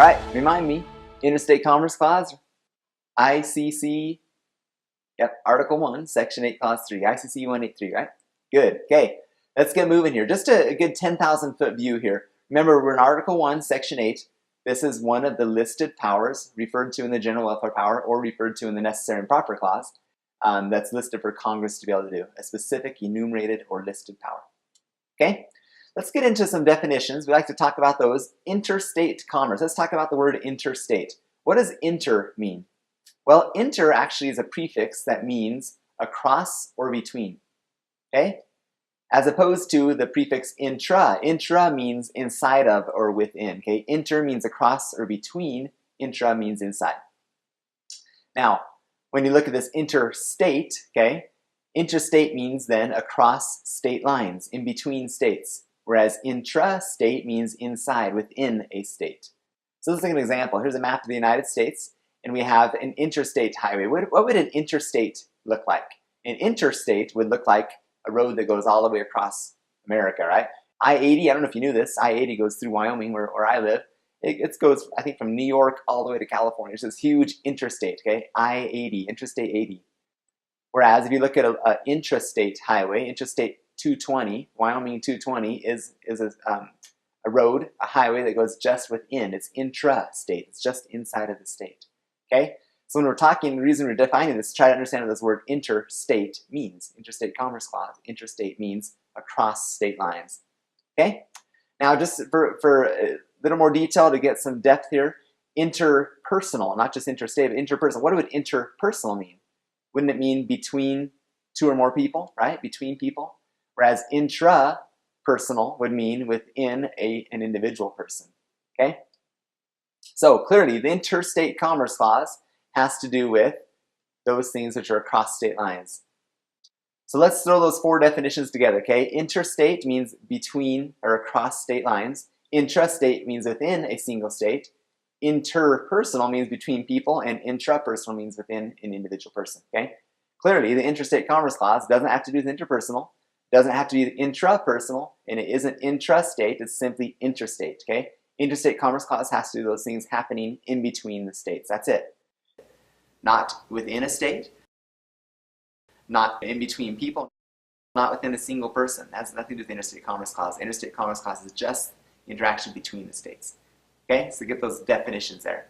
All right, remind me, Interstate Commerce Clause, ICC, yep, Article 1, Section 8, Clause 3, ICC 183, right? Good, okay, let's get moving here. Just a good 10,000 foot view here. Remember, we're in Article 1, Section 8. This is one of the listed powers referred to in the General Welfare Power or referred to in the Necessary and Proper Clause that's listed for Congress to be able to do, a specific enumerated or listed power. Okay? Let's get into some definitions. We like to talk about those. Interstate commerce. Let's talk about the word interstate. What does inter mean? Well, inter actually is a prefix that means across or between. Okay? As opposed to the prefix intra. Intra means inside of or within. Okay? Inter means across or between. Intra means inside. Now, when you look at this interstate, okay, interstate means then across state lines, in between states. Whereas intrastate means inside, within a state. So let's take an example. Here's a map of the United States, and we have an interstate highway. What would an interstate look like? An interstate would look like a road that goes all the way across America, right? I-80, I don't know if you knew this, I-80 goes through Wyoming, where I live. It goes, I think, from New York all the way to California. It's this huge interstate, okay? I-80, Interstate 80. Whereas if you look at an intrastate highway, Interstate 220, Wyoming 220 is a road, a highway that goes just within. It's intrastate. It's just inside of the state. Okay? So when we're talking, the reason we're defining this is to try to understand what this word interstate means. Interstate Commerce Clause. Interstate means across state lines. Okay? Now, just for a little more detail to get some depth here, interpersonal, not just interstate, but interpersonal. What would interpersonal mean? Wouldn't it mean between two or more people, right? Between people. Whereas intrapersonal would mean within an individual person, okay? So clearly, the Interstate Commerce Clause has to do with those things which are across state lines. So let's throw those four definitions together, okay? Interstate means between or across state lines. Intrastate means within a single state. Interpersonal means between people, and intrapersonal means within an individual person, okay? Clearly, the Interstate Commerce Clause doesn't have to do with interpersonal, doesn't have to be intrapersonal, and it isn't intrastate, it's simply interstate, okay? Interstate Commerce Clause has to do those things happening in between the states. That's it. Not within a state, not in between people, not within a single person. That has nothing to do with the Interstate Commerce Clause. Interstate Commerce Clause is just interaction between the states. Okay, so get those definitions there.